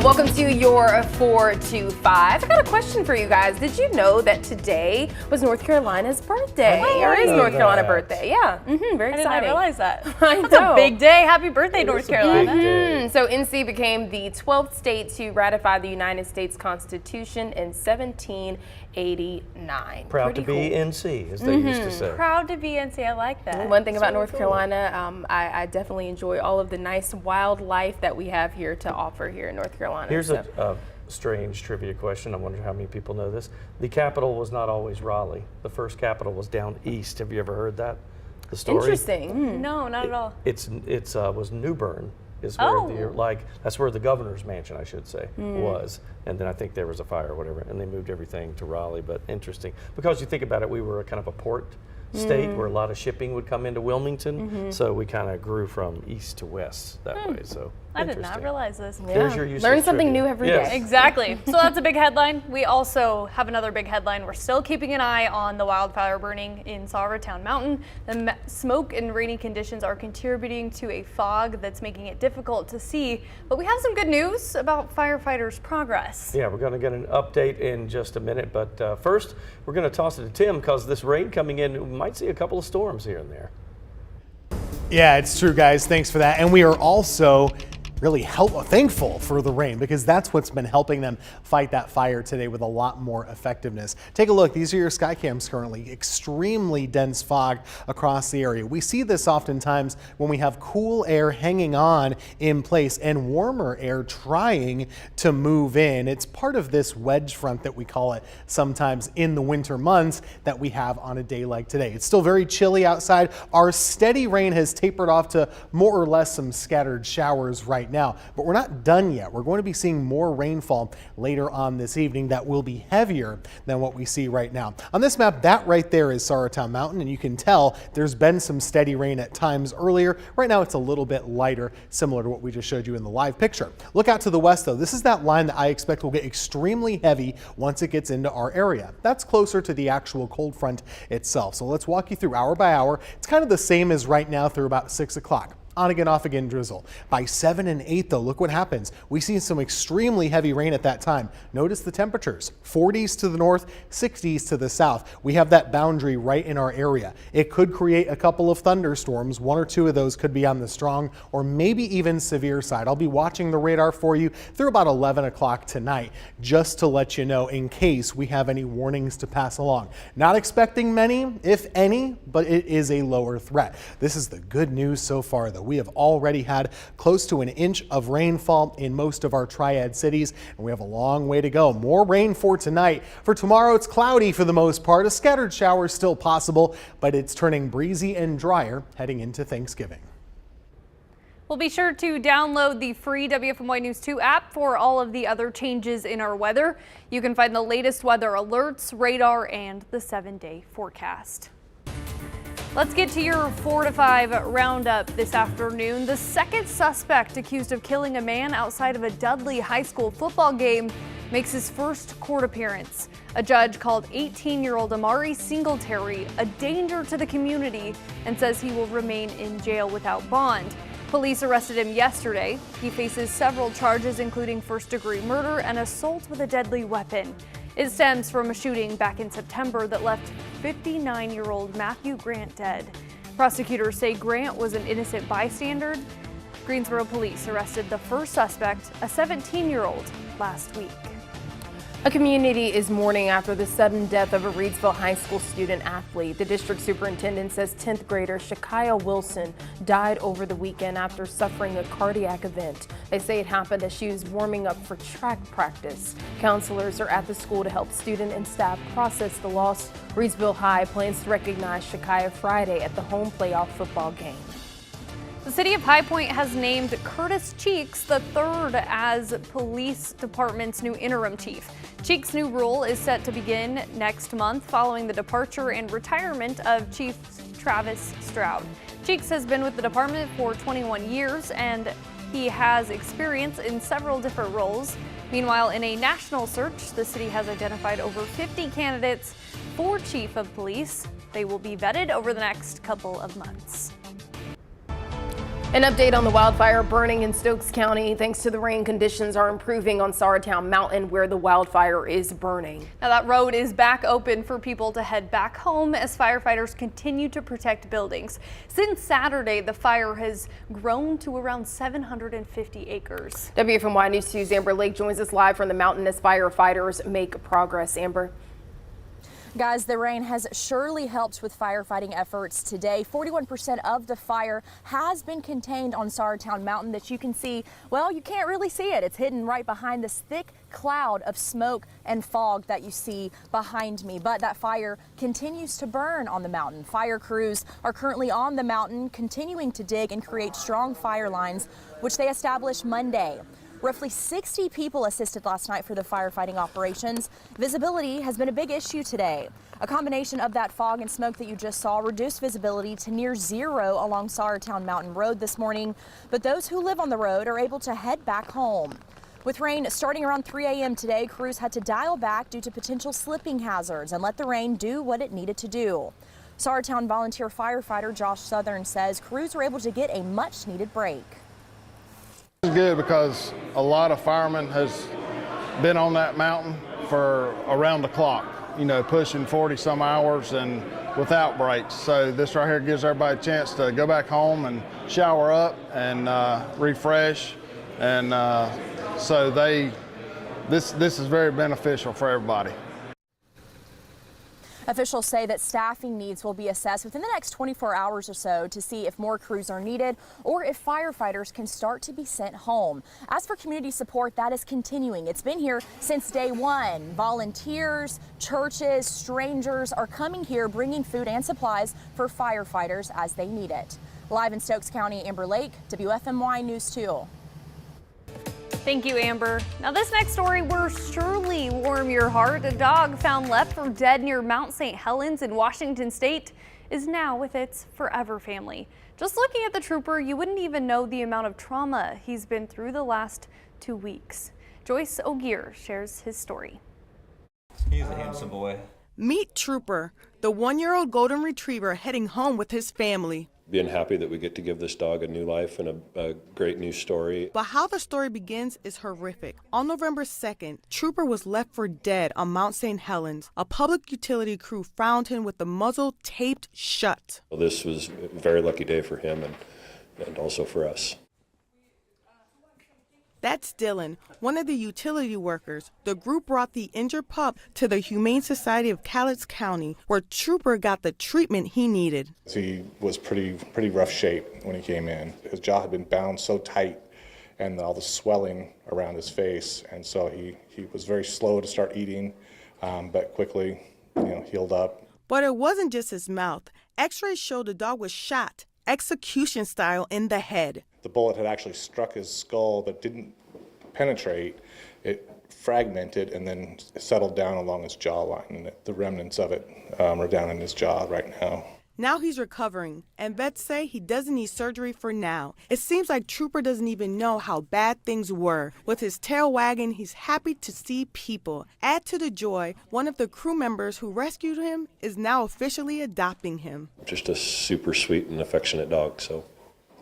Welcome to your 4 to 5. I got a question for you guys. Did you know that today was North Carolina's birthday? Or is North Carolina birthday? Yeah, very exciting. I didn't realize that. I That's know. a big day. Happy birthday, North Carolina. So NC became the 12th state to ratify the United States Constitution in 1789. Proud to be NC, as they used to say. Proud to be NC. I like that. One thing about North Carolina, I definitely enjoy all of the nice wildlife that we have here to offer here in North Carolina. Here's a strange trivia question. I wonder how many people know this. The capital was not always Raleigh. The first capital was down east. Have you ever heard that? The story? Interesting. No, not at all. It was New Bern. Is where that's where the governor's mansion, I should say, was. And then I think there was a fire or whatever, and they moved everything to Raleigh. But interesting, because you think about it, we were a kind of a port state where a lot of shipping would come into Wilmington, so we kind of grew from east to west that way. So I did not realize this. Yeah. There's your Learn something new every day. Exactly. So that's a big headline. We also have another big headline. We're still keeping an eye on the wildfire burning in Sauratown Mountain. The smoke and rainy conditions are contributing to a fog that's making it difficult to see. But we have some good news about firefighters' progress. Yeah, we're going to get an update in just a minute. But first, we're going to toss it to Tim, because this rain coming in, we might see a couple of storms here and there. Yeah, it's true, guys. Thanks for that. And we are also really thankful for the rain, because that's what's been helping them fight that fire today with a lot more effectiveness. Take a look. These are your sky cams currently. Extremely dense fog across the area. We see this oftentimes when we have cool air hanging on in place and warmer air trying to move in. It's part of this wedge front that we call it sometimes in the winter months that we have on a day like today. It's still very chilly outside. Our steady rain has tapered off to more or less some scattered showers right now, but we're not done yet. We're going to be seeing more rainfall later on this evening that will be heavier than what we see right now. On this map, that right there is Sauratown Mountain, and you can tell there's been some steady rain at times earlier. Right now it's a little bit lighter, similar to what we just showed you in the live picture. Look out to the west though. This is that line that I expect will get extremely heavy once it gets into our area. That's closer to the actual cold front itself. So let's walk you through hour by hour. It's kind of the same as right now through about 6 o'clock. On again, off again drizzle. By 7 and 8 though, look what happens. We see some extremely heavy rain at that time. Notice the temperatures, 40s to the north, 60s to the south. We have that boundary right in our area. It could create a couple of thunderstorms. 1 or 2 of those could be on the strong or maybe even severe side. I'll be watching the radar for you through about 11 o'clock tonight, just to let you know in case we have any warnings to pass along. Not expecting many, if any, but it is a lower threat. This is the good news so far though. We have already had close to 1 inch of rainfall in most of our triad cities, and we have a long way to go. More rain for tonight. For tomorrow, it's cloudy for the most part. A scattered shower is still possible, but it's turning breezy and drier heading into Thanksgiving. Well, be sure to download the free WFMY News 2 app for all of the other changes in our weather. You can find the latest weather alerts, radar, and the 7-day forecast. Let's get to your 4 to 5 roundup this afternoon. The second suspect accused of killing a man outside of a Dudley High School football game makes his first court appearance. A judge called 18-year-old Amari Singletary a danger to the community and says he will remain in jail without bond. Police arrested him yesterday. He faces several charges, including first-degree murder and assault with a deadly weapon. It stems from a shooting back in September that left 59-year-old Matthew Grant dead. Prosecutors say Grant was an innocent bystander. Greensboro police arrested the first suspect, a 17-year-old, last week. A community is mourning after the sudden death of a Reedsville High School student athlete. The district superintendent says 10th grader Shakaya Wilson died over the weekend after suffering a cardiac event. They say it happened as she was warming up for track practice. Counselors are at the school to help student and staff process the loss. Reedsville High plans to recognize Shakaya Friday at the home playoff football game. The city of High Point has named Curtis Cheeks III as police department's new interim chief. Cheeks' new role is set to begin next month following the departure and retirement of Chief Travis Stroud. Cheeks has been with the department for 21 years and he has experience in several different roles. Meanwhile, in a national search, the city has identified over 50 candidates for chief of police. They will be vetted over the next couple of months. An update on the wildfire burning in Stokes County. Thanks to the rain, conditions are improving on Sauratown Mountain where the wildfire is burning. Now that road is back open for people to head back home as firefighters continue to protect buildings. Since Saturday, the fire has grown to around 750 acres. WFMY News 2's Amber Lake joins us live from the mountain as firefighters make progress. Amber. Guys, the rain has surely helped with firefighting efforts today. 41% of the fire has been contained on Sauratown Mountain that you can see. Well, you can't really see it. It's hidden right behind this thick cloud of smoke and fog that you see behind me. But that fire continues to burn on the mountain. Fire crews are currently on the mountain continuing to dig and create strong fire lines, which they established Monday. Roughly 60 people assisted last night for the firefighting operations. Visibility has been a big issue today. A combination of that fog and smoke that you just saw reduced visibility to near zero along Sauratown Mountain Road this morning, but those who live on the road are able to head back home. With rain starting around 3 a.m. today, crews had to dial back due to potential slipping hazards and let the rain do what it needed to do. Sauratown volunteer firefighter Josh Southern says crews were able to get a much-needed break. It's good because a lot of firemen has been on that mountain for around the clock, you know, pushing 40 some hours and without breaks. So this right here gives everybody a chance to go back home and shower up and refresh. And so this is very beneficial for everybody. Officials say that staffing needs will be assessed within the next 24 hours or so to see if more crews are needed or if firefighters can start to be sent home. As for community support, that is continuing. It's been here since day one. Volunteers, churches, strangers are coming here bringing food and supplies for firefighters as they need it. Live in Stokes County, Amber Lake, WFMY News 2. Thank you, Amber. Now this next story will surely warm your heart. A dog found left for dead near Mount St. Helens in Washington State is now with its forever family. Just looking at the trooper, you wouldn't even know the amount of trauma he's been through the last 2 weeks. Joyce Ogier shares his story. He's a handsome boy. Meet Trooper, the 1-year-old golden retriever heading home with his family. Being happy that we get to give this dog a new life and a great new story. But how the story begins is horrific. On November 2nd, Trooper was left for dead on Mount St. Helens. A public utility crew found him with the muzzle taped shut. Well, this was a very lucky day for him and also for us. That's Dylan, one of the utility workers. The group brought the injured pup to the Humane Society of Cowlitz County, where Trooper got the treatment he needed. He was pretty rough shape when he came in. His jaw had been bound so tight and all the swelling around his face, and so he was very slow to start eating, but quickly, healed up. But it wasn't just his mouth. X-rays showed the dog was shot, execution style, in the head. The bullet had actually struck his skull but didn't penetrate. It fragmented and then settled down along his jawline, and the remnants of it are down in his jaw right now. Now he's recovering, and vets say he doesn't need surgery for now. It seems like Trooper doesn't even know how bad things were. With his tail wagging, he's happy to see people. Add to the joy, one of the crew members who rescued him is now officially adopting him. Just a super sweet and affectionate dog, so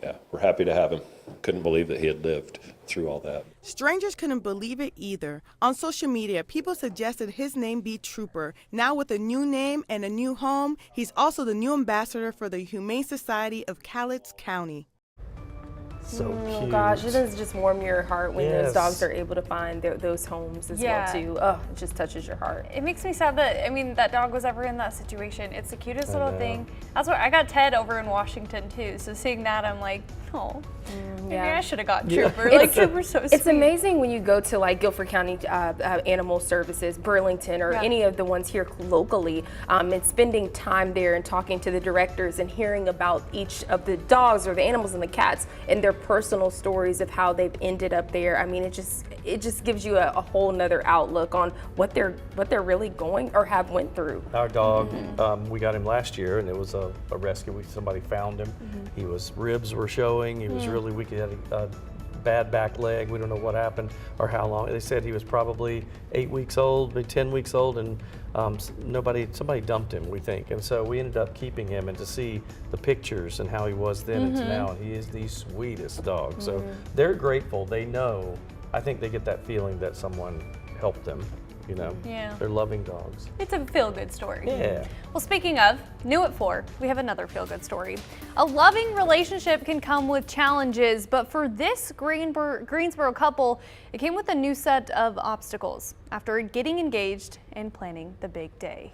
yeah, we're happy to have him. Couldn't believe that he had lived through all that. Strangers couldn't believe it either. On social media, people suggested his name be Trooper. Now with a new name and a new home, he's also the new ambassador for the Humane Society of Cowlitz County. So Oh cute. gosh, it does just warm your heart when those Yes. dogs are able to find those homes as well too. Oh, it just touches your heart. It makes me sad that, that dog was ever in that situation. It's the cutest little know. thing. That's what I got Ted over in Washington too. So seeing that, I'm like, oh, maybe yeah. I should have got Trooper. Like Trooper's so sweet. It's amazing when you go to like Guilford County Animal Services, Burlington, or any of the ones here locally, and spending time there and talking to the directors and hearing about each of the dogs or the animals and the cats and their personal stories of how they've ended up there. I mean, it just gives you a whole nother outlook on what they're really going or have went through. Our dog, we got him last year, and it was a rescue. Somebody found him. His ribs were showing. He was really weak. He had bad back leg. We don't know what happened or how long. They said he was probably 8 weeks old, maybe 10 weeks old, and somebody dumped him, we think. And so we ended up keeping him, and to see the pictures and how he was then and to now, and he is the sweetest dog. So they're grateful. They know, I think they get that feeling that someone helped them. You know, they're loving dogs. It's a feel-good story. Yeah. Well, speaking of new at 4, we have another feel-good story. A loving relationship can come with challenges, but for this Greensboro couple, it came with a new set of obstacles after getting engaged and planning the big day.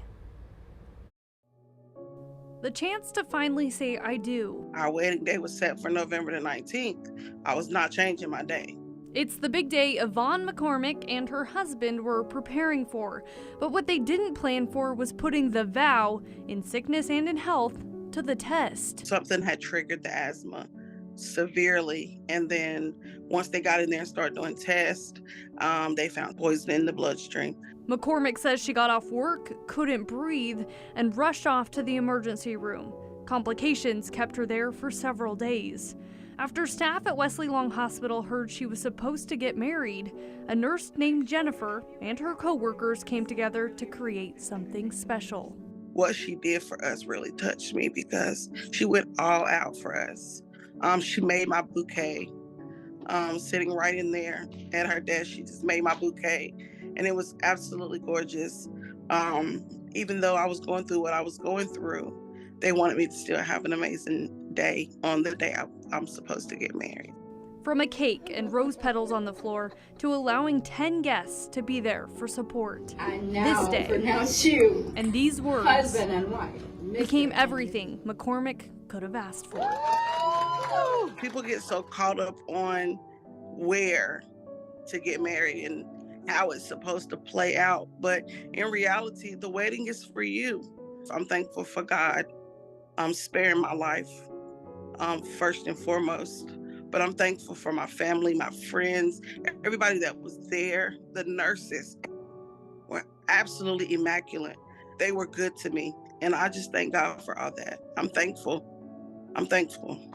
The chance to finally say I do. Our wedding day was set for November the 19th. I was not changing my day. It's the big day Yvonne McCormick and her husband were preparing for, but what they didn't plan for was putting the vow, in sickness and in health, to the test. Something had triggered the asthma severely, and then once they got in there and started doing tests, they found poison in the bloodstream. McCormick says she got off work, couldn't breathe, and rushed off to the emergency room. Complications kept her there for several days. After staff at Wesley Long Hospital heard she was supposed to get married, a nurse named Jennifer and her coworkers came together to create something special. What she did for us really touched me because she went all out for us. She made my bouquet, sitting right in there at her desk. She just made my bouquet, and it was absolutely gorgeous. Even though I was going through what I was going through, they wanted me to still have an amazing day on the day I'm supposed to get married. From a cake and rose petals on the floor to allowing 10 guests to be there for support. I now this day, pronounce you and these words husband and wife. became everything McCormick could have asked for. People get so caught up on where to get married and how it's supposed to play out, but in reality, the wedding is for you. I'm thankful for God sparing my life, first and foremost. But I'm thankful for my family, my friends, everybody that was there. The nurses were absolutely immaculate. They were good to me. And I just thank God for all that. I'm thankful. I'm thankful.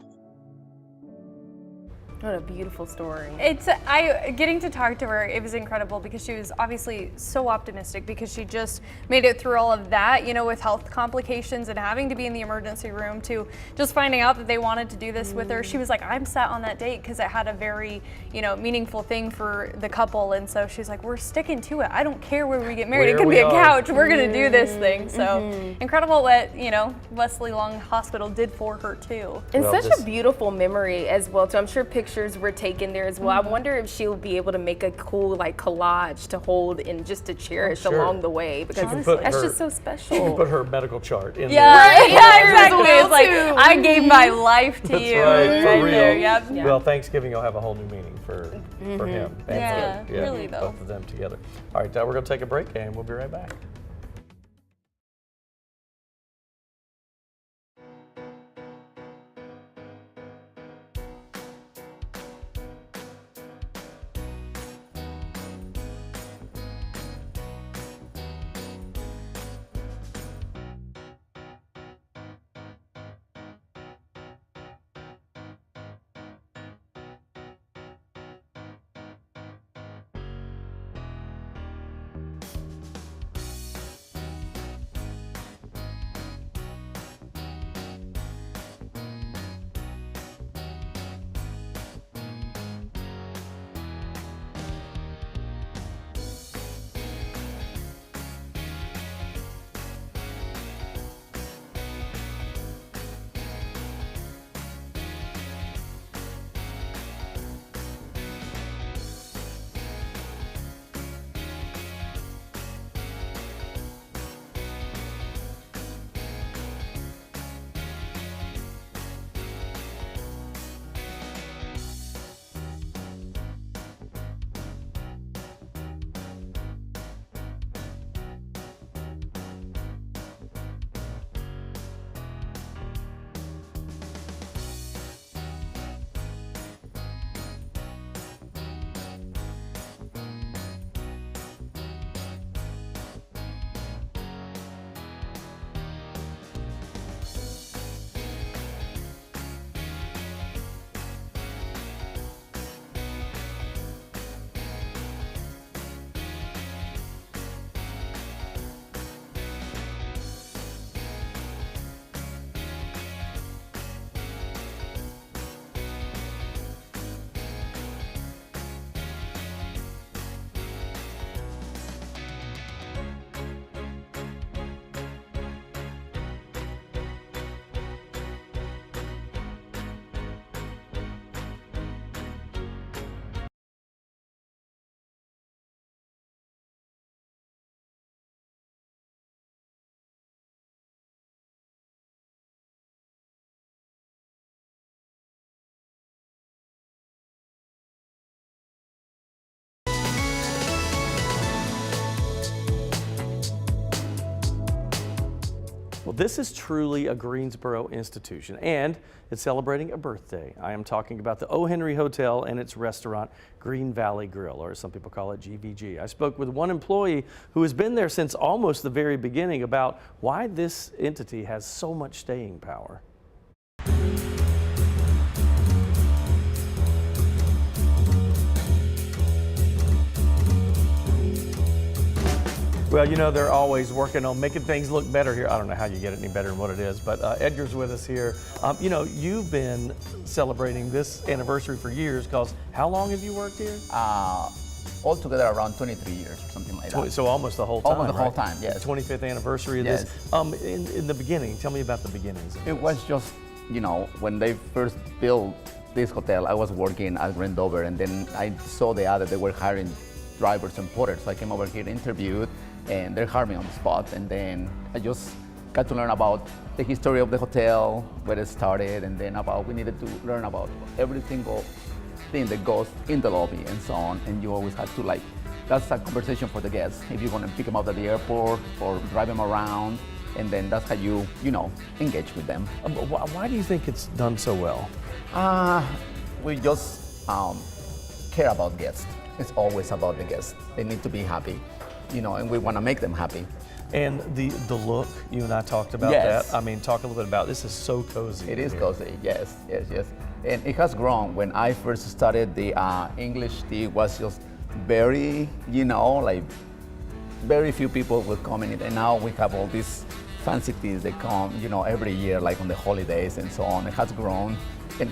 What a beautiful story. Getting to talk to her, it was incredible because she was obviously so optimistic because she just made it through all of that, you know, with health complications and having to be in the emergency room to just finding out that they wanted to do this with her. She was like, I'm set on that date because it had a very, you know, meaningful thing for the couple. And so she's like, we're sticking to it. I don't care where we get married. It can be a couch. We're going to do this thing. So incredible what, you know, Wesley Long Hospital did for her too. And such a beautiful memory as well too. I'm sure pictures were taken there as well. I wonder if she'll be able to make a cool like collage to hold and just to cherish along the way, because that's just so special. She can put her medical chart in there. Yeah, exactly. It's like, I gave my life to you. That's right, for real. There, yep. Well, Thanksgiving will have a whole new meaning for him. Yeah, really though. Both of them together. All right, we're going to take a break and we'll be right back. This is truly a Greensboro institution, and it's celebrating a birthday. I am talking about the O. Henry Hotel and its restaurant, Green Valley Grill, or some people call it GVG. I spoke with one employee who has been there since almost the very beginning about why this entity has so much staying power. Well, you know, they're always working on making things look better here. I don't know how you get it any better than what it is, but Edgar's with us here. You know, you've been celebrating this anniversary for years, because how long have you worked here? Altogether around 23 years or something like that. So almost the whole time, Almost the whole right? time, yes. 25th anniversary of Yes. this. In the beginning, tell me about the beginnings. It was just, you know, when they first built this hotel, I was working at Grandover, and then I saw the ad that they were hiring drivers and porters. So I came over here, interviewed, and they hired me on the spot. And then I just got to learn about the history of the hotel, where it started, and then we needed to learn about every single thing that goes in the lobby and so on. And you always had to that's a conversation for the guests. If you want to pick them up at the airport or drive them around, and then that's how you engage with them. Why do you think it's done so well? We just care about guests. It's always about the guests. They need to be happy, and we want to make them happy. And the look, you and I talked about Yes. that. I mean, talk a little bit about this. Is so cozy. It is here. cozy, yes. And it has grown. When I first started, the English tea was just very, very few people would come in it. And now we have all these fancy teas that come, every year, like on the holidays and so on. It has grown. And,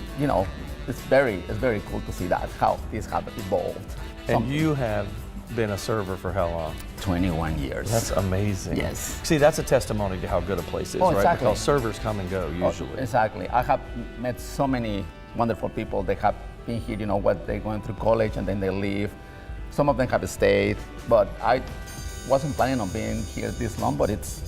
it's very cool to see that, how this have evolved. And you have been a server for how long? 21 years. That's amazing. Yes. See, that's a testimony to how good a place is, right? Exactly. Because servers come and go usually. Exactly. I have met so many wonderful people that have been here, what they're going through college and then they leave. Some of them have stayed, but I wasn't planning on being here this long, but this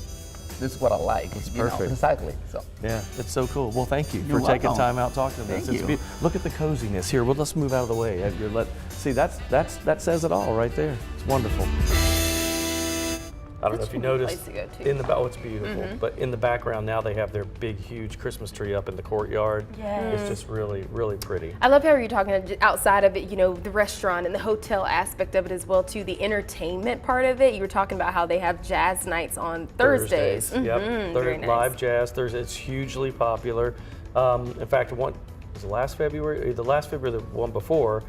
is what I like. It's perfect. Exactly. So. Yeah, it's so cool. Well, thank you You're for taking welcome. time out talking to us. Thank you. Look at the coziness here. Well, let's move out of the way, Edgar. See, that says it all right there. It's wonderful. I don't know if you noticed in the it's beautiful. But in the background now they have their big, huge Christmas tree up in the courtyard. Yes. It's just really, really pretty. I love how you're talking outside of it, the restaurant and the hotel aspect of it as well, too. The entertainment part of it. You were talking about how they have jazz nights on Thursdays. Yep. Very nice. Live jazz Thursdays. It's hugely popular. In fact, was the last February, the one before.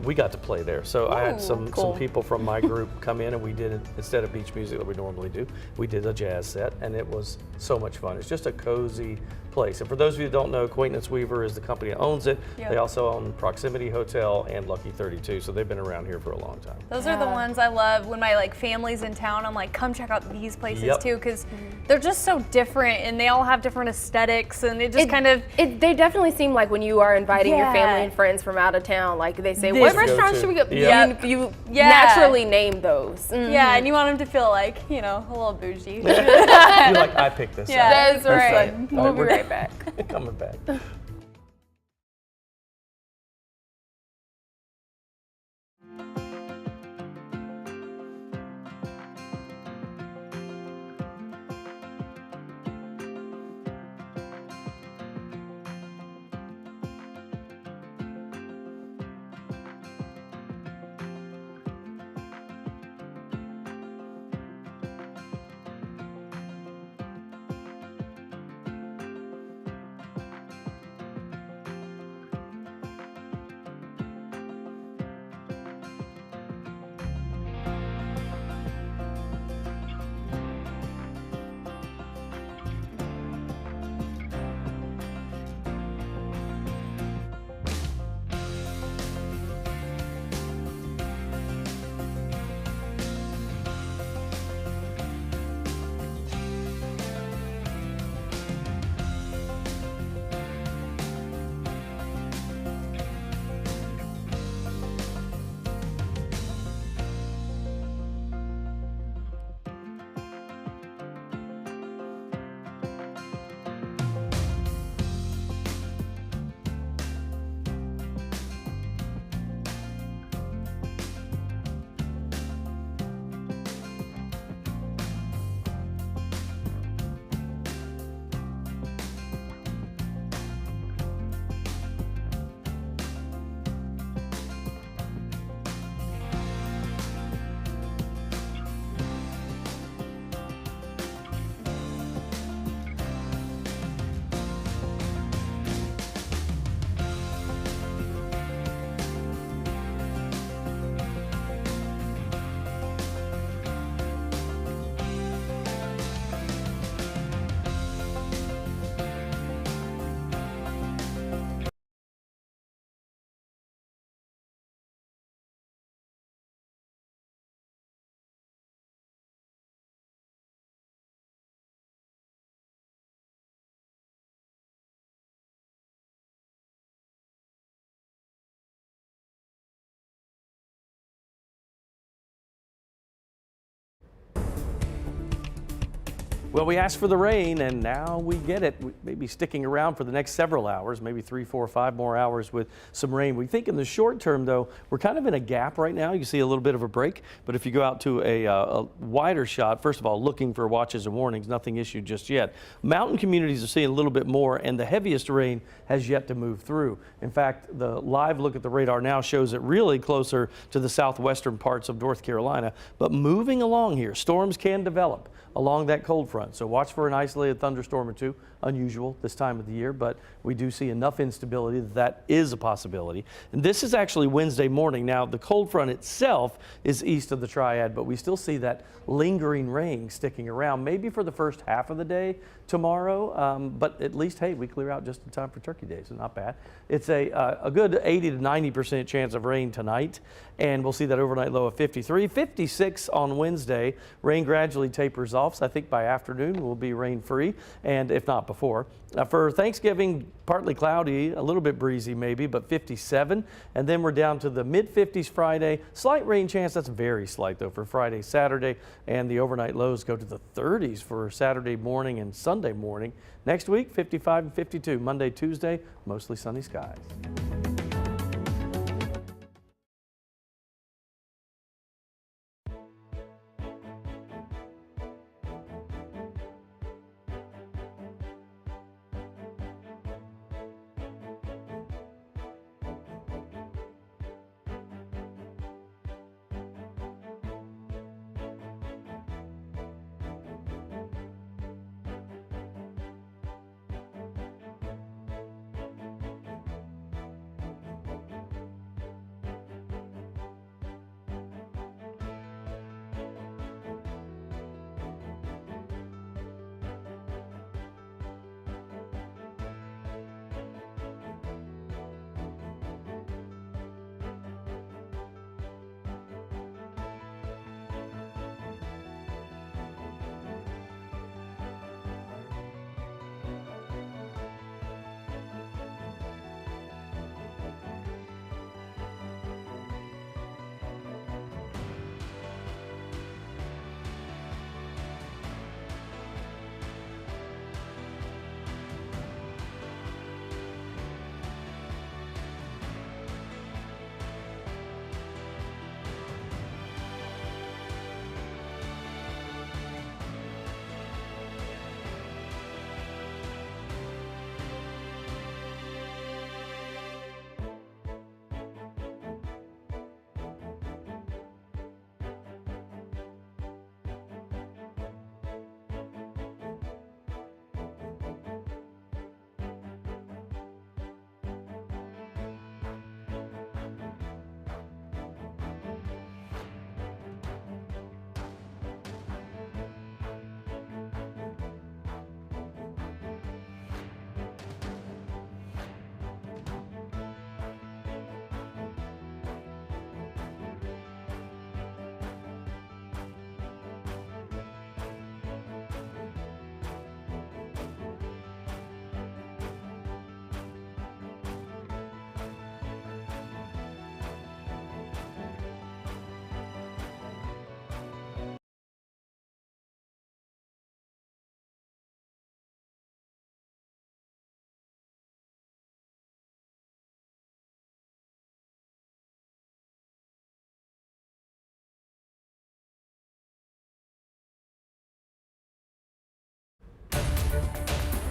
We got to play there. So I had some people from my group come in, and we did, instead of beach music that we normally do, we did a jazz set, and it was so much fun. It's just a cozy place. And for those of you who don't know, Acquaintance Weaver is the company that owns it. Yep. They also own Proximity Hotel and Lucky 32, so they've been around here for a long time. Those are the ones I love. When my family's in town, I'm like, come check out these places Yep. too, because they're just so different and they all have different aesthetics, and it just they definitely seem like when you are inviting your family and friends from out of town, like they say, what restaurant should we go? Yep. You naturally name those. Yeah, and you want them to feel like, a little bougie. You're like, I picked this Yeah. up. That's right. All We'll be right back. Coming back. Well, we asked for the rain, and now we get it. We may be sticking around for the next several hours, maybe 3, 4, 5 more hours with some rain. We think in the short term, though, we're kind of in a gap right now. You see a little bit of a break, but if you go out to a wider shot, first of all, looking for watches and warnings, nothing issued just yet. Mountain communities are seeing a little bit more, and the heaviest rain has yet to move through. In fact, the live look at the radar now shows it really closer to the southwestern parts of North Carolina, but moving along here, storms can develop along that cold front. So watch for an isolated thunderstorm or two. Unusual this time of the year, but we do see enough instability that is a possibility. And this is actually Wednesday morning. Now, the cold front itself is east of the Triad, but we still see that lingering rain sticking around, maybe for the first half of the day tomorrow. But at least, hey, we clear out just in time for Turkey Day, so not bad. It's a good 80 to 90% chance of rain tonight, and we'll see that overnight low of 53. 56 on Wednesday. Rain gradually tapers off, so I think by afternoon we'll be rain-free, and if not before. For Thanksgiving, partly cloudy, a little bit breezy maybe, but 57. And then we're down to the mid-50s Friday. Slight rain chance, that's very slight though, for Friday, Saturday. And the overnight lows go to the 30s for Saturday morning and Sunday morning. Next week, 55 and 52. Monday, Tuesday, mostly sunny skies.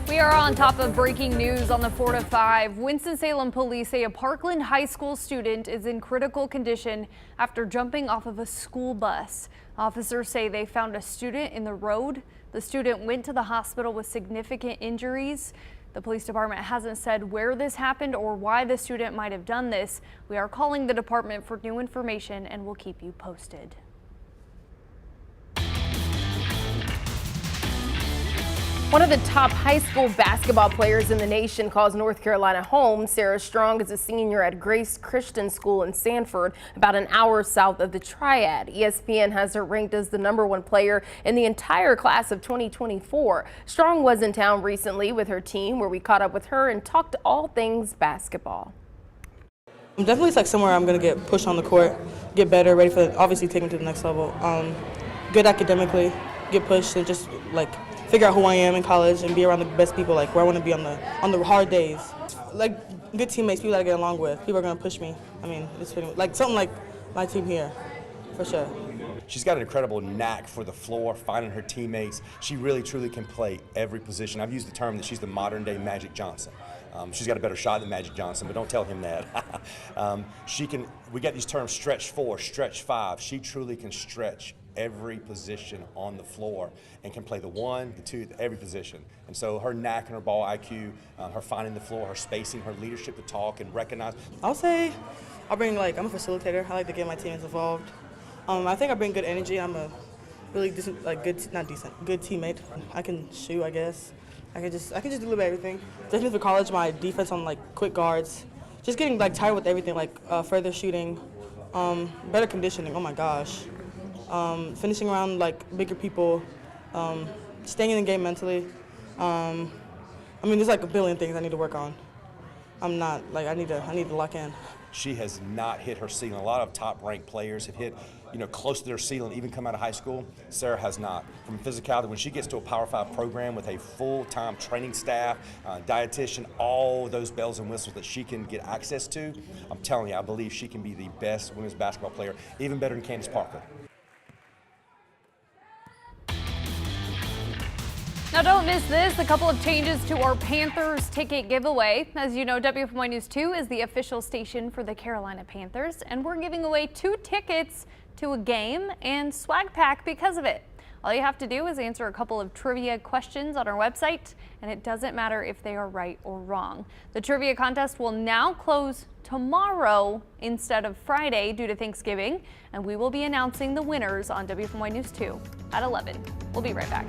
We are on top of breaking news on the 4 to 5. Winston-Salem police say a Parkland High School student is in critical condition after jumping off of a school bus. Officers say they found a student in the road. The student went to the hospital with significant injuries. The police department hasn't said where this happened or why the student might have done this. We are calling the department for new information and will keep you posted. One of the top high school basketball players in the nation calls North Carolina home. Sarah Strong is a senior at Grace Christian School in Sanford, about an hour south of the Triad. ESPN has her ranked as the #1 player in the entire class of 2024. Strong was in town recently with her team, where we caught up with her and talked all things basketball. Definitely it's like somewhere I'm going to get pushed on the court, get better, ready for obviously taking to the next level. Good academically, get pushed and just like figure out who I am in college and be around the best people, like where I want to be on the hard days. Like good teammates, people that I get along with, people are gonna push me. I mean, it's pretty much, like something like my team here, for sure. She's got an incredible knack for the floor, finding her teammates. She really, truly can play every position. I've used the term that she's the modern-day Magic Johnson. She's got a better shot than Magic Johnson, but don't tell him that. We got these terms, stretch 4, stretch 5. She truly can stretch every position on the floor and can play the 1, the 2, every position. And so her knack and her ball IQ, her finding the floor, her spacing, her leadership to talk and recognize. I'll say I'm a facilitator. I like to get my teammates involved. I think I bring good energy. I'm a really good teammate. I can shoot, I guess. I can just do a little bit of everything. Definitely for college, my defense on like quick guards, just getting like tired with everything, like further shooting, better conditioning. Oh my gosh, finishing around like bigger people, staying in the game mentally. I mean, there's like a billion things I need to work on. I'm not like I need to lock in. She has not hit her ceiling. A lot of top-ranked players have hit, close to their ceiling, even come out of high school. Sarah has not. From physicality, when she gets to a Power 5 program with a full-time training staff, dietitian, all those bells and whistles that she can get access to, I'm telling you, I believe she can be the best women's basketball player, even better than Candace Parker. Now don't miss this, a couple of changes to our Panthers ticket giveaway. As you know, WFMY News 2 is the official station for the Carolina Panthers, and we're giving away 2 tickets to a game and swag pack because of it. All you have to do is answer a couple of trivia questions on our website, and it doesn't matter if they are right or wrong. The trivia contest will now close tomorrow instead of Friday due to Thanksgiving, and we will be announcing the winners on WFMY News 2 at 11. We'll be right back.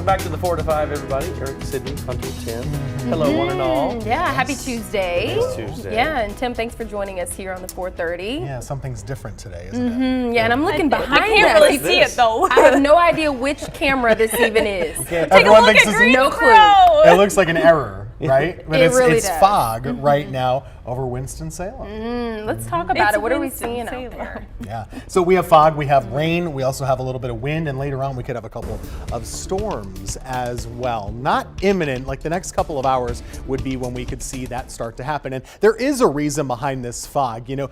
welcome back to the 4 to 5, everybody. Eric, Sydney, Hunter, Tim. Hello, one and all. Yeah, happy Tuesday. It's Tuesday. Yeah, and Tim, thanks for joining us here on the 4:30. Yeah, something's different today, isn't it? Yeah, and I'm looking behind I can't us. really see it though. I have no idea which camera this even is. Take a look at no clue. Greensboro. It looks like an error, right? But It it's, really it's does. fog right now over Winston-Salem. Let's talk about It's it. What are we Winston-Salem. seeing out there? Yeah. So we have fog, we have rain, we also have a little bit of wind, and later on we could have a couple of storms as well. Not imminent, like the next couple of hours would be when we could see that start to happen. And there is a reason behind this fog. You know,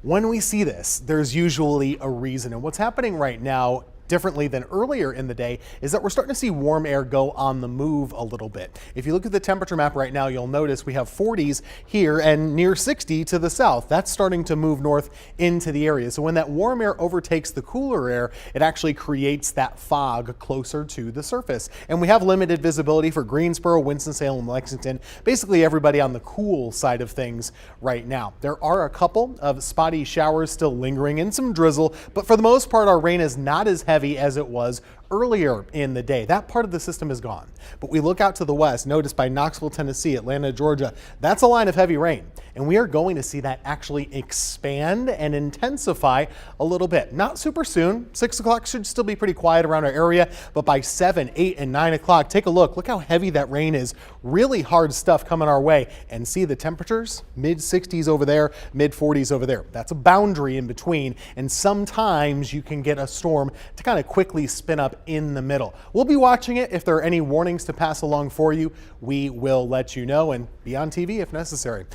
when we see this, there's usually a reason. And what's happening right now, differently than earlier in the day, is that we're starting to see warm air go on the move a little bit. If you look at the temperature map right now, you'll notice we have 40s here and near 60 to the south. That's starting to move north into the area. So when that warm air overtakes the cooler air, it actually creates that fog closer to the surface. And we have limited visibility for Greensboro, Winston-Salem, Lexington, basically everybody on the cool side of things right now. There are a couple of spotty showers still lingering and some drizzle, but for the most part, our rain is not as heavy as it was earlier in the day. That part of the system is gone. But we look out to the west, notice by Knoxville, Tennessee, Atlanta, Georgia, that's a line of heavy rain. And we are going to see that actually expand and intensify a little bit. Not super soon. 6 o'clock should still be pretty quiet around our area, but by 7, 8, and 9 o'clock, take a look. Look how heavy that rain is. Really hard stuff coming our way. And see the temperatures? Mid 60s over there, mid 40s over there. That's a boundary in between. And sometimes you can get a storm to kind of quickly spin up in the middle. We'll be watching it. If there are any warnings to pass along for you, we will let you know and be on TV if necessary.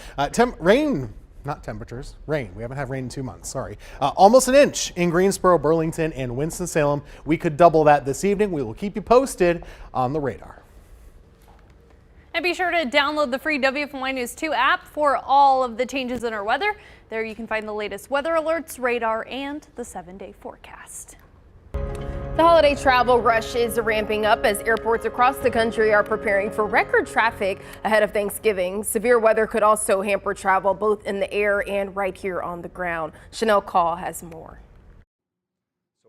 Rain, not temperatures, rain. We haven't had rain in 2 months, sorry. Almost an inch in Greensboro, Burlington, and Winston-Salem. We could double that this evening. We will keep you posted on the radar. And be sure to download the free WFMY News 2 app for all of the changes in our weather. There you can find the latest weather alerts, radar, and the 7-day forecast. The holiday travel rush is ramping up as airports across the country are preparing for record traffic ahead of Thanksgiving. Severe weather could also hamper travel both in the air and right here on the ground. Chanel Call has more.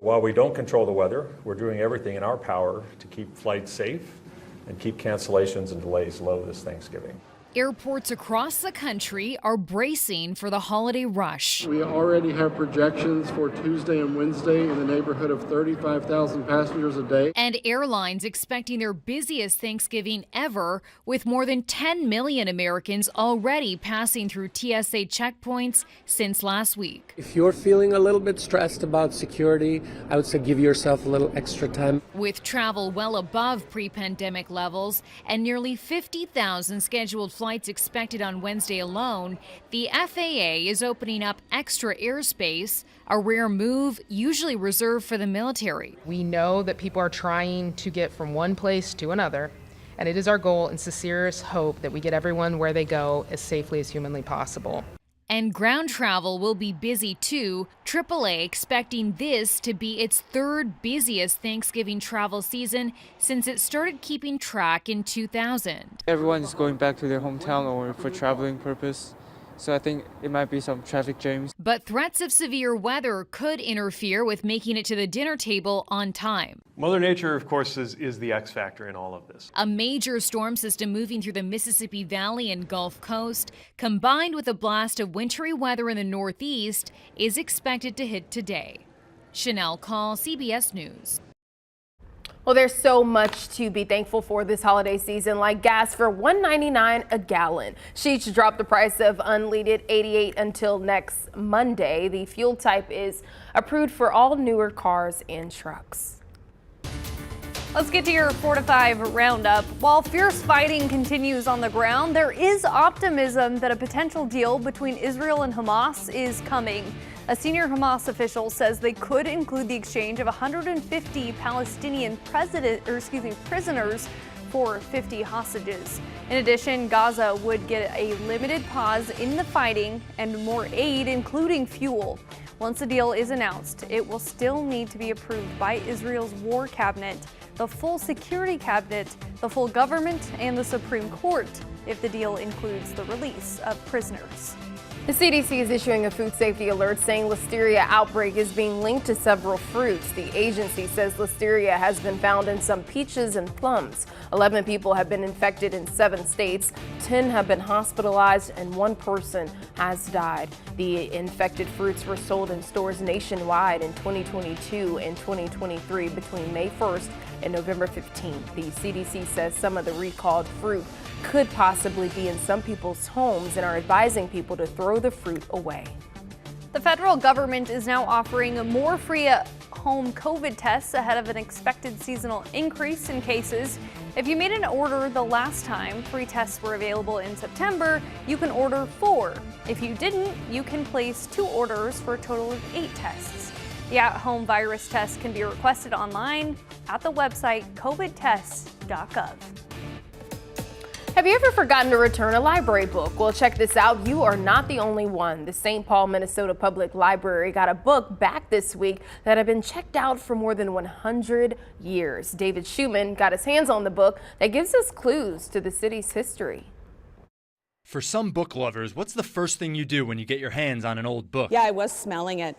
While we don't control the weather, we're doing everything in our power to keep flights safe and keep cancellations and delays low this Thanksgiving. Airports across the country are bracing for the holiday rush. We already have projections for Tuesday and Wednesday in the neighborhood of 35,000 passengers a day. And airlines expecting their busiest Thanksgiving ever, with more than 10 million Americans already passing through TSA checkpoints since last week. If you're feeling a little bit stressed about security, I would say give yourself a little extra time. With travel well above pre-pandemic levels and nearly 50,000 scheduled flights expected on Wednesday alone, the FAA is opening up extra airspace, a rare move usually reserved for the military. We know that people are trying to get from one place to another, and it is our goal and sincerest hope that we get everyone where they go as safely as humanly possible. And ground travel will be busy too. AAA expecting this to be its third busiest Thanksgiving travel season since it started keeping track in 2000. Everyone is going back to their hometown or for traveling purpose. So I think it might be some traffic jams. But threats of severe weather could interfere with making it to the dinner table on time. Mother Nature, of course, is the X factor in all of this. A major storm system moving through the Mississippi Valley and Gulf Coast, combined with a blast of wintry weather in the Northeast, is expected to hit today. Chanel Call, CBS News. Well, there's so much to be thankful for this holiday season, like gas for $1.99 a gallon. Sheets dropped the price of unleaded $88 until next Monday. The fuel type is approved for all newer cars and trucks. Let's get to your 4 to 5 roundup. While fierce fighting continues on the ground, there is optimism that a potential deal between Israel and Hamas is coming. A senior Hamas official says they could include the exchange of 150 Palestinian prisoners for 50 hostages. In addition, Gaza would get a limited pause in the fighting and more aid, including fuel. Once the deal is announced, it will still need to be approved by Israel's war cabinet, the full security cabinet, the full government, and the Supreme Court if the deal includes the release of prisoners. The CDC is issuing a food safety alert saying listeria outbreak is being linked to several fruits. The agency says listeria has been found in some peaches and plums. 11 people have been infected in 7 states. 10 have been hospitalized and 1 person has died. The infected fruits were sold in stores nationwide in 2022 and 2023 between May 1st and November 15th. The CDC says some of the recalled fruit could possibly be in some people's homes and are advising people to throw the fruit away. The federal government is now offering more free home COVID tests ahead of an expected seasonal increase in cases. If you made an order the last time free tests were available in September, you can order 4. If you didn't, you can place 2 orders for a total of 8 tests. The at-home virus test can be requested online at the website covidtests.gov. Have you ever forgotten to return a library book? Well, check this out. You are not the only one. The St. Paul, Minnesota Public Library got a book back this week that had been checked out for more than 100 years. David Schumann got his hands on the book that gives us clues to the city's history. For some book lovers, what's the first thing you do when you get your hands on an old book? Yeah, I was smelling it.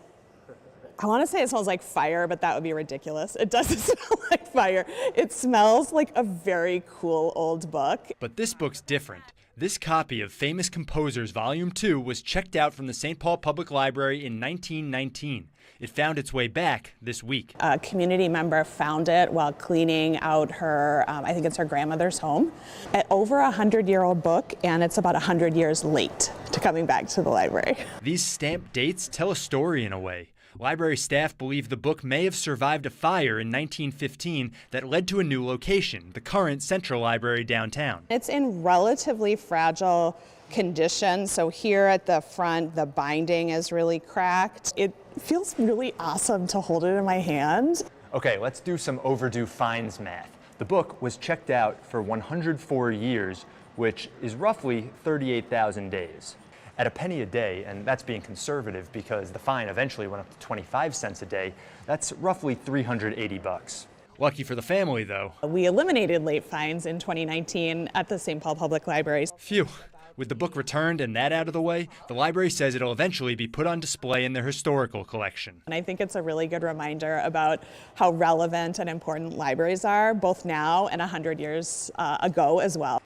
I want to say it smells like fire, but that would be ridiculous. It doesn't smell like fire. It smells like a very cool old book. But this book's different. This copy of Famous Composers Volume 2 was checked out from the St. Paul Public Library in 1919. It found its way back this week. A community member found it while cleaning out her, I think it's her grandmother's home. An over 100-year-old book, and it's about 100 years late to coming back to the library. These stamped dates tell a story in a way. Library staff believe the book may have survived a fire in 1915 that led to a new location, the current Central Library downtown. It's in relatively fragile condition, so here at the front, the binding is really cracked. It feels really awesome to hold it in my hand. Okay, let's do some overdue fines math. The book was checked out for 104 years, which is roughly 38,000 days. At a penny a day, and that's being conservative because the fine eventually went up to 25 cents a day, that's roughly $380. Lucky for the family, though. We eliminated late fines in 2019 at the St. Paul Public Library. Phew. With the book returned and that out of the way, the library says it'll eventually be put on display in their historical collection. And I think it's a really good reminder about how relevant and important libraries are, both now and 100 years ago as well.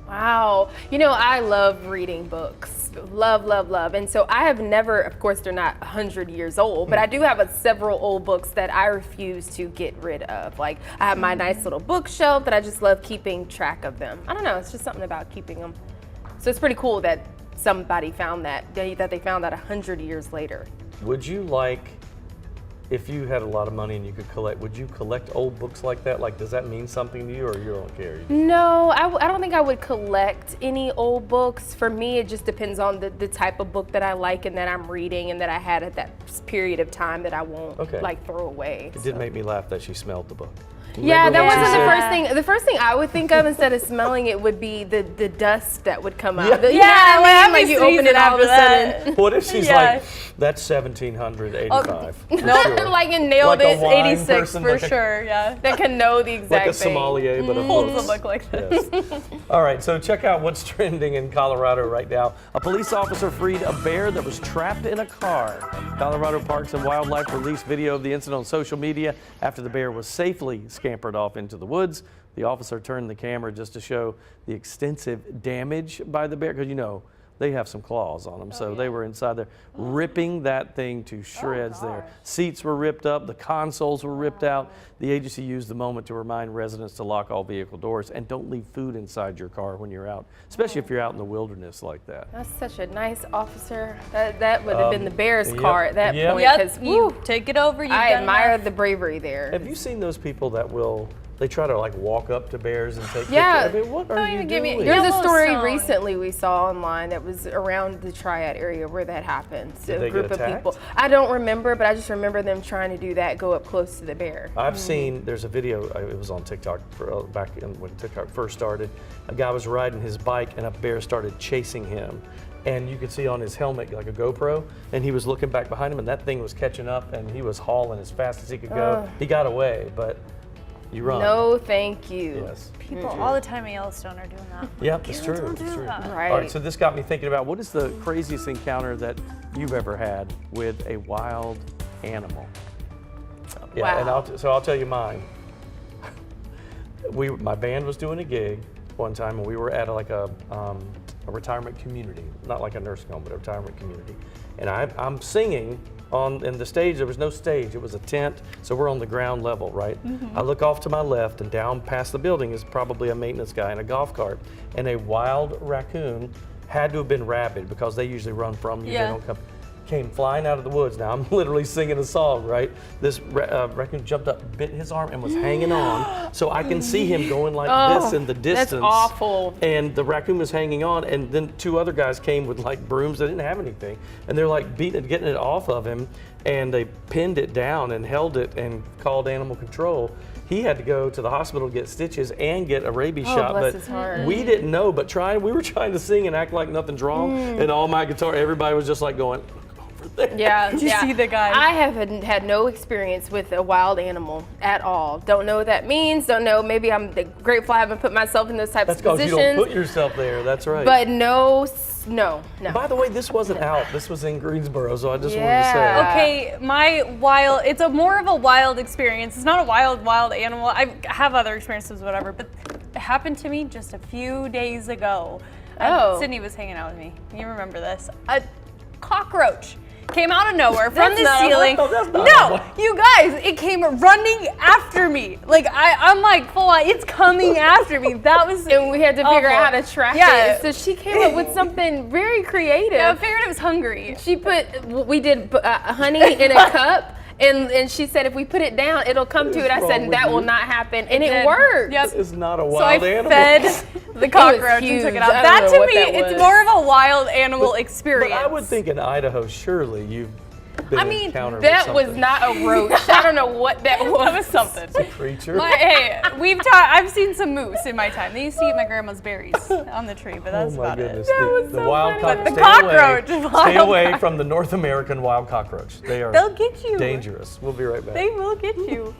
Wow. You know, I love reading books. Love, love, love. And so I have never, of course, they're not 100 years old, but I do have several old books that I refuse to get rid of. Like, I have my nice little bookshelf that I just love keeping track of them. I don't know, it's just something about keeping them. So it's pretty cool that somebody found that they found that 100 years later. Would you like, if you had a lot of money and you could collect, would you collect old books like that? Like, does that mean something to you, or you don't care? No, I don't think I would collect any old books. For me, it just depends on the type of book that I like and that I'm reading and that I had at that period of time that I won't like throw away. It did make me laugh that she smelled the book. Yeah, that wasn't the first thing. The first thing I would think of instead of smelling it would be the dust that would come out. Yeah, like you open it all of a sudden. What if she's like, that's 1785? No, like in nailed like it, 86 for sure. Yeah, that can know the exact like a thing. sommelier, but of Holds books. a book like this. Yes. All right, so check out what's trending in Colorado right now. A police officer freed a bear that was trapped in a car. Colorado Parks and Wildlife released video of the incident on social media after the bear was safely scampered off into the woods. The officer turned the camera just to show the extensive damage by the bear, because you know they have some claws on them. So they were inside there ripping that thing to shreds there. Seats were ripped up, the consoles were ripped out. The agency used the moment to remind residents to lock all vehicle doors and don't leave food inside your car when you're out, especially if you're out in the wilderness like that. That's such a nice officer. That would have been the bear's car at that point. Yep, you take it over. I admire the bravery there. Have you seen those people that they try to like walk up to bears and take pictures? I mean, what are you doing? There's a story recently we saw online that was around the Triad area where that happened. Did they group get of people. I don't remember, but I just remember them trying to do that, go up close to the bear. I've seen, there's a video, it was on TikTok back when TikTok first started. A guy was riding his bike and a bear started chasing him. And you could see on his helmet like a GoPro, and he was looking back behind him, and that thing was catching up, and he was hauling as fast as he could go. He got away, but You run. No, thank you. Yes. People all the time in Yellowstone are doing that. Yep, it's true. Don't It's do true. that. Right. All right, so this got me thinking about what is the craziest encounter that you've ever had with a wild animal? Yeah, Wow. and I'll tell you mine. My band was doing a gig one time, and we were at a retirement community, not like a nursing home, but a retirement community. And I'm singing in the stage. There was no stage; it was a tent, so we're on the ground level, right? I look off to my left, and down past the building is probably a maintenance guy in a golf cart, and a wild raccoon had to have been rabid because they usually run from you. They don't come. Came flying out of the woods. Now I'm literally singing a song, right? This raccoon jumped up, bit his arm, and was hanging on. So I can see him going like this in the distance. That's awful. And the raccoon was hanging on, and then two other guys came with like brooms. They didn't have anything, and they're like getting it off of him, and they pinned it down and held it and called animal control. He had to go to the hospital to get stitches and get a rabies shot, bless but his heart. we didn't know. But we were trying to sing and act like nothing's wrong, and all my guitar, everybody was just like going. Yeah, Did you see the guy? I have had no experience with a wild animal at all. Don't know what that means. Don't know. Maybe I'm grateful I haven't put myself in those types That's of because positions. you don't put yourself there. That's right. But no. By the way, this wasn't out. This was in Greensboro, so I just wanted to Yeah. say. Okay, it's more of a wild experience. It's not a wild animal. I have other experiences, whatever, but it happened to me just a few days ago. Sydney was hanging out with me. You remember this? A cockroach came out of nowhere from the ceiling. No, you guys, it came running after me. Like I'm like full on, it's coming after me. That was And we had to figure out how to track it. So she came up with something very creative. Yeah, I figured it was hungry. We did honey in a cup. And she said, if we put it down, it'll come to it. I said, that will not happen. And it worked. Yep. This is not a So wild I animal. fed the cockroach and took it out. That to me, it's more of a wild animal experience. But I would think in Idaho, surely you've been encountered with that something. was not a roach. I don't know what that was. That was something. It's a creature. Hey, I've seen some moose in my time. They used to eat my grandma's berries on the tree, but that's about goodness. it. The wild cockroach. The cockroach. Stay away from the North American wild cockroach. They'll get you. Dangerous. We'll be right back. They will get you.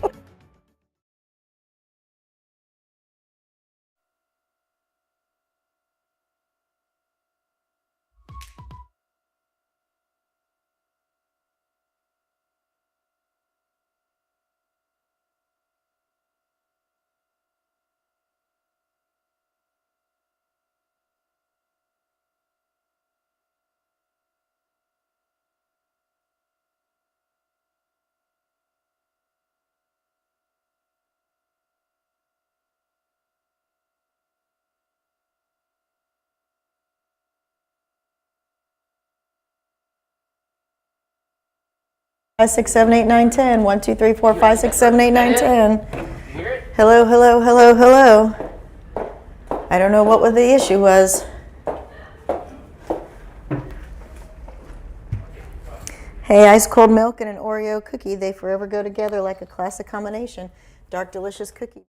Five, 6, 7, 8, 9, 10. 1, 2, 3, 4, 5, 6, 7, 8, 9, 10. Hello, hello, hello, hello. I don't know what the issue was. Hey, ice cold milk and an Oreo cookie, they forever go together like a classic combination. Dark, delicious cookie.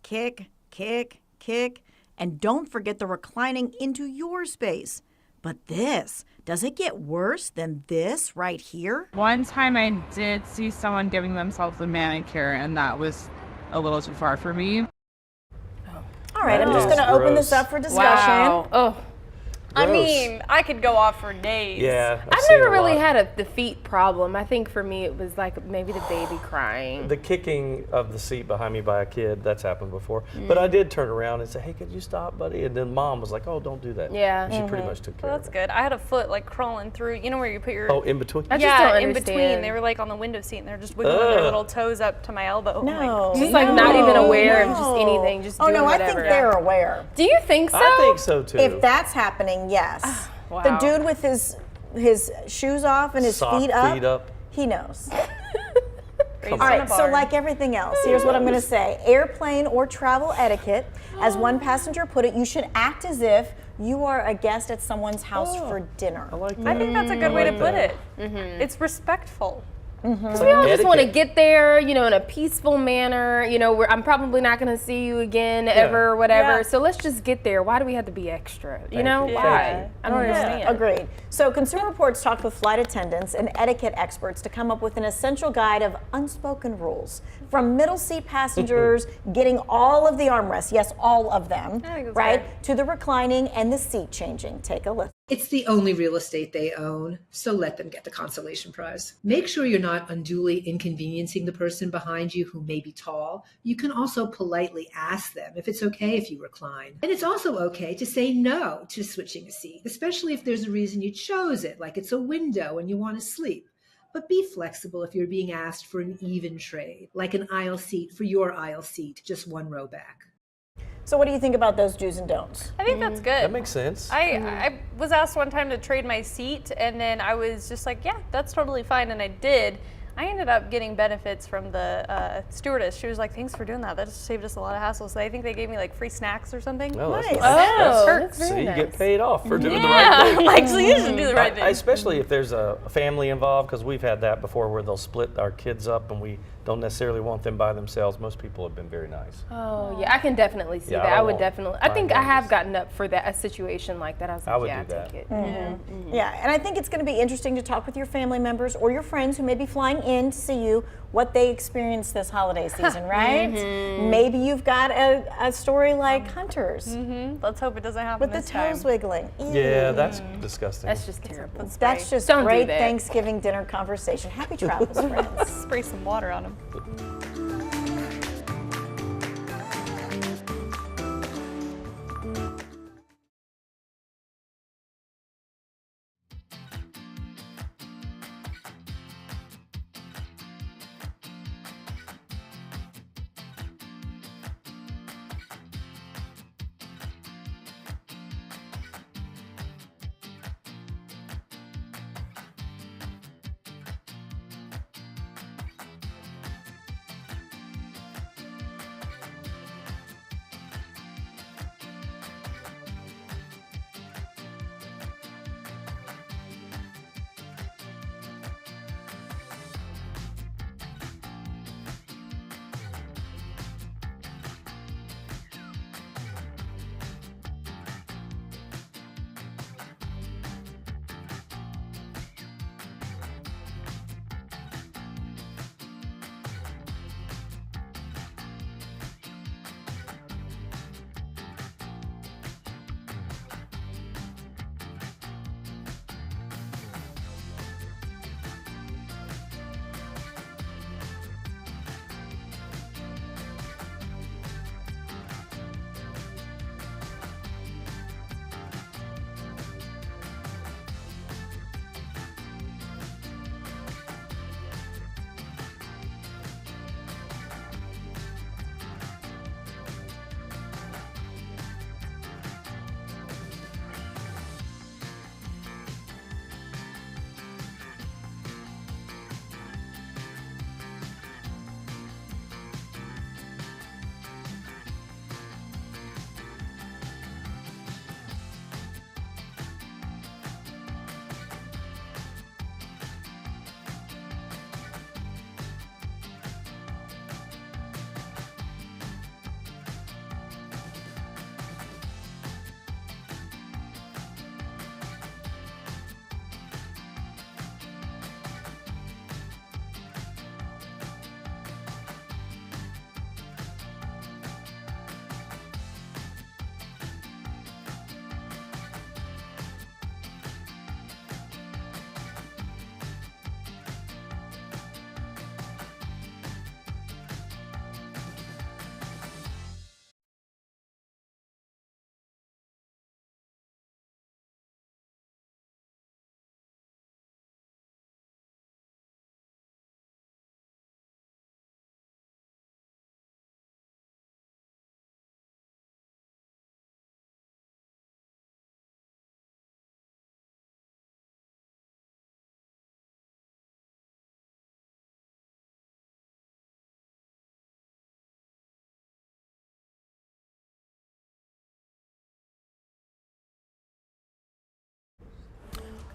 kick, kick, kick, and don't forget the reclining into your space. But this, does it get worse than this right here? One time I did see someone giving themselves a manicure, and that was a little too far for me. All right, I'm just going to open this up for discussion. Wow. Oh. I mean, I could go off for days. Yeah, I've never really had the feet problem. I think for me it was like maybe the baby crying. The kicking of the seat behind me by a kid, that's happened before. But I did turn around and say, hey, could you stop, buddy? And then mom was like, oh, don't do that. Yeah. And she pretty much took care Well, of that's it. good. I had a foot like crawling through, you know where you put your... Oh, in between? I just don't in between. They were like on the window seat and they're just wiggling their little toes up to my elbow. No. Just like not even aware of just anything, just doing no, I whatever. think they're aware. Do you think so? I think so too. If that's happening, yes. Wow. The dude with his shoes off and his Sock feet up, up. he knows. Come All on. right, so like everything else, here's what I'm going to say. Airplane or travel etiquette, as one passenger put it, you should act as if you are a guest at someone's house for dinner. I like I think that's a good way to put that. it. It's respectful. Because we all just want to get there, in a peaceful manner. I'm probably not going to see you again ever or whatever. Yeah. So let's just get there. Why do we have to be extra? Thank you. Why? I don't understand. Agreed. So Consumer Reports talked with flight attendants and etiquette experts to come up with an essential guide of unspoken rules. From middle seat passengers getting all of the armrests, yes, all of them, right, to the reclining and the seat changing. Take a listen. It's the only real estate they own, so let them get the consolation prize. Make sure you're not unduly inconveniencing the person behind you who may be tall. You can also politely ask them if it's okay if you recline. And it's also okay to say no to switching a seat, especially if there's a reason you chose it, like it's a window and you want to sleep. But be flexible if you're being asked for an even trade, like an aisle seat for your aisle seat, just one row back. So what do you think about those do's and don'ts? I think that's good. That makes sense. I was asked one time to trade my seat, and then I was just like, yeah, that's totally fine, and I did. I ended up getting benefits from the stewardess. She was like, thanks for doing that. That just saved us a lot of hassle. So I think they gave me like free snacks or something. Oh, that's Nice. nice. Perks. So you get paid off for doing the Yeah, right thing. like, so you should do the right thing. Especially if there's a family involved, because we've had that before where they'll split our kids up and we don't necessarily want them by themselves. Most people have been very nice. Oh, yeah, I can definitely see Yeah, that. I I would won't definitely. I think mind I have gotten up for that, a situation like that. I was like, I would yeah, do that. take it. Yeah, and I think it's going to be interesting to talk with your family members or your friends who may be flying in to see you, what they experienced this holiday season, right? Maybe you've got a story like Hunter's. Let's hope it doesn't happen with the toes wiggling. Ew. Yeah, that's disgusting. That's just terrible. That's just Don't do great that. Thanksgiving dinner conversation. Happy travels, friends. Spray some water on them.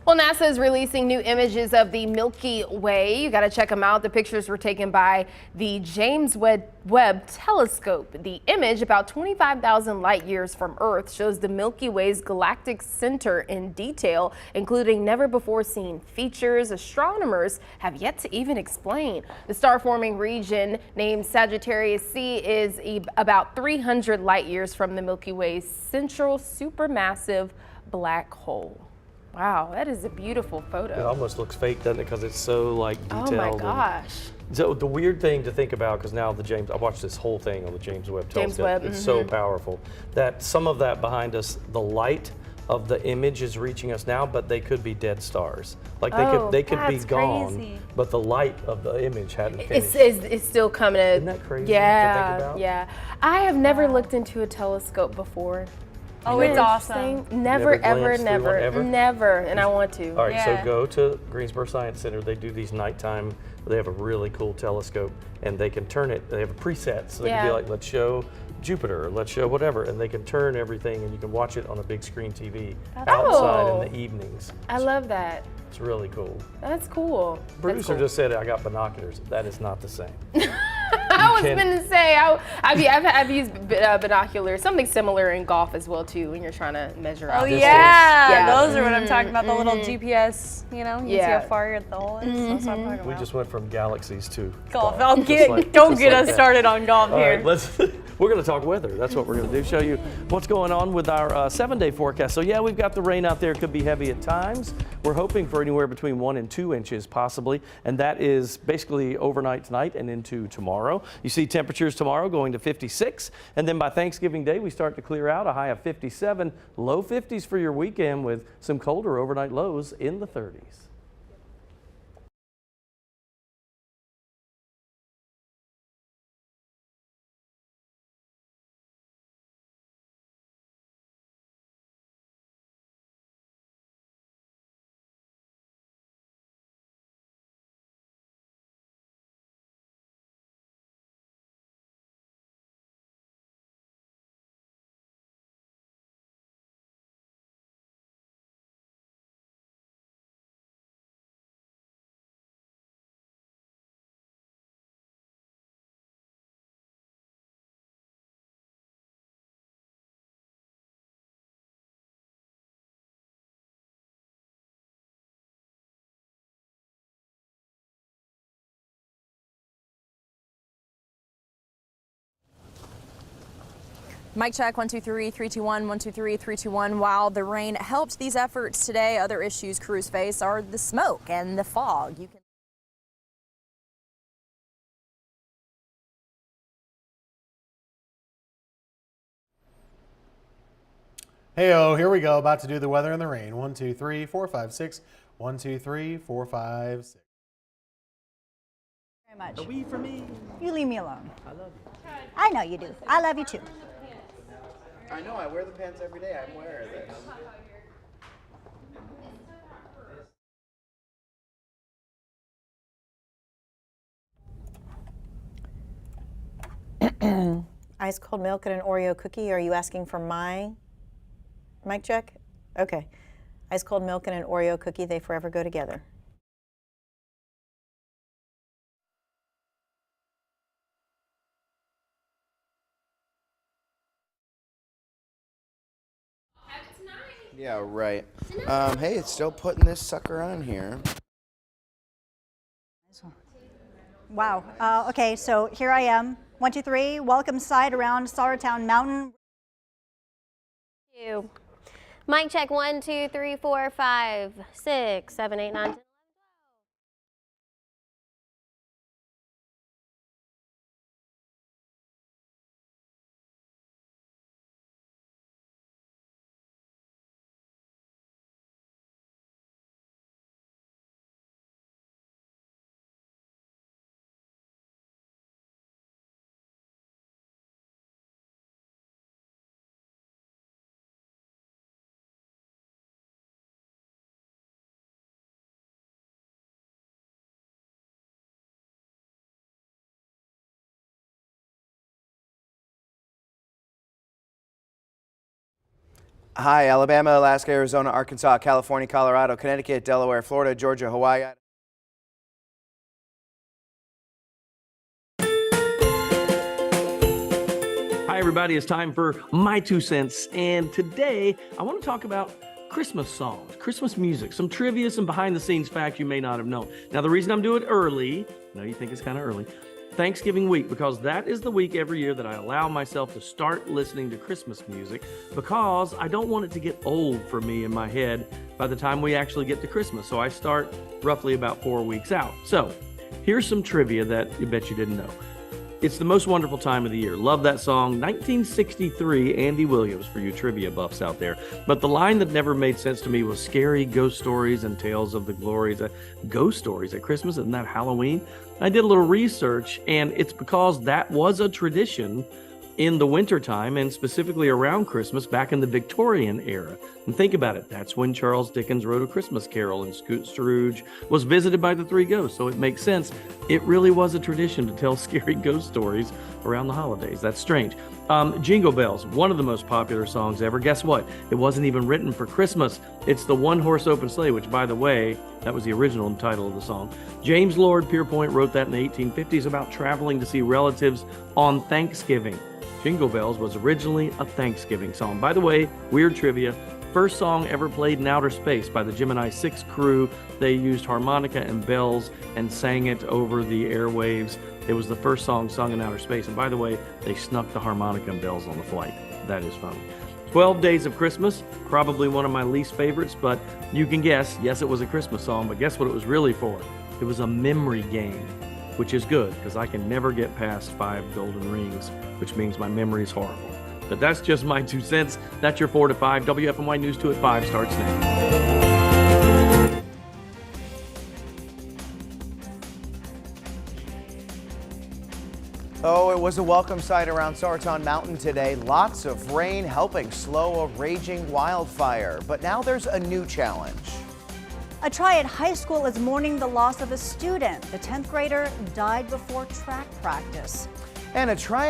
Well, NASA is releasing new images of the Milky Way. You got to check them out. The pictures were taken by the James Webb Telescope. The image, about 25,000 light years from Earth, shows the Milky Way's galactic center in detail, including never before seen features astronomers have yet to even explain. The star-forming region, named Sagittarius C, is about 300 light years from the Milky Way's central supermassive black hole. Wow, that is a beautiful photo. It almost looks fake, doesn't it? Because it's so like detailed. Oh my gosh. So the weird thing to think about, because now I watched this whole thing on the James Webb Telescope. It's so powerful that some of that behind us, the light of the image is reaching us now, but they could be dead stars. Like they could be gone, crazy. but the light of the image hadn't finished. It's still coming. Isn't that crazy? Yeah, to think about? yeah. I have never looked into a telescope before. Oh, it's awesome. Never, ever, never, and I want to. All right, so go to Greensboro Science Center. They do these nighttime, they have a really cool telescope, and they can turn it, they have a preset, so they can be like, let's show Jupiter, or let's show whatever, and they can turn everything, and you can watch it on a big screen TV outside in the evenings. I love that. It's really cool. That's cool. Producer just said I got binoculars. That is not the same. I was going to say, I've used binoculars, something similar in golf as well too, when you're trying to measure out. Oh yeah, those are what I'm talking about, the little GPS, you know, you see how far the hole is. That's what I'm talking about. We just went from galaxies to golf. Don't get us started on golf here. All right, we're going to talk weather. That's what we're going to do, show you what's going on with our 7-day forecast. So yeah, we've got the rain out there. It could be heavy at times. We're hoping for anywhere between 1 and 2 inches possibly, and that is basically overnight tonight and into tomorrow. You see temperatures tomorrow going to 56, and then by Thanksgiving Day we start to clear out, a high of 57, low 50s for your weekend with some colder overnight lows in the 30s. Mic check, 1, 2, 3, 3, 2, 1, 1, 2, 3, 3, 2, 1. While the rain helped these efforts today, other issues crews face are the smoke and the fog. Hey-oh, here we go. About to do the weather and the rain. 1, 2, 3, 4, 5, 6. 1, 2, 3, 4, 5, 6. Very much. A wee for me. You leave me alone. I love you. I know you do. I love you too. I know, I wear the pants every day. I'm aware of this. Ice cold milk and an Oreo cookie. Are you asking for my mic check? Okay. Ice cold milk and an Oreo cookie, they forever go together. Yeah, right. Hey, it's still putting this sucker on here. Wow. Okay, so here I am. 1, 2, 3. Welcome side around Sauratown Mountain. Mic check, 1, 2, 3, 4, 5, 6, 7, 8, 9, 10. Hi, Alabama, Alaska, Arizona, Arkansas, California, Colorado, Connecticut, Delaware, Florida, Georgia, Hawaii. Hi, everybody. It's time for My 2 Cents. And today I want to talk about Christmas songs, Christmas music, some trivia, some behind the scenes facts you may not have known. Now, the reason I'm doing it early, I know you think it's kind of early, Thanksgiving week, because that is the week every year that I allow myself to start listening to Christmas music, because I don't want it to get old for me in my head by the time we actually get to Christmas. So I start roughly about 4 weeks out. So here's some trivia that you bet you didn't know. It's the most wonderful time of the year. Love that song. 1963, Andy Williams, for you trivia buffs out there. But the line that never made sense to me was scary ghost stories and tales of the glories. Ghost stories at Christmas, isn't that Halloween? I did a little research, and it's because that was a tradition in the wintertime, and specifically around Christmas back in the Victorian era. And think about it, that's when Charles Dickens wrote A Christmas Carol, and Scrooge was visited by the three ghosts. So it makes sense. It really was a tradition to tell scary ghost stories around the holidays. That's strange. Jingle Bells, one of the most popular songs ever. Guess what? It wasn't even written for Christmas. It's the One Horse Open Sleigh, which, by the way, that was the original title of the song. James Lord Pierpont wrote that in the 1850s about traveling to see relatives on Thanksgiving. Jingle Bells was originally a Thanksgiving song. By the way, weird trivia, first song ever played in outer space by the Gemini 6 crew. They used harmonica and bells and sang it over the airwaves. It was the first song sung in outer space. And by the way, they snuck the harmonica and bells on the flight. That is funny. 12 Days of Christmas, probably one of my least favorites, but you can guess. Yes, it was a Christmas song, but guess what it was really for? It was a memory game, which is good because I can never get past 5 golden rings, which means my memory's horrible. But that's just my 2 cents. That's your 4 to 5. WFMY News 2 at 5 starts now. Oh, it was a welcome sight around Sauratown Mountain today. Lots of rain helping slow a raging wildfire. But now there's a new challenge. A Triad High School is mourning the loss of a student. The 10th grader died before track practice. And a Triad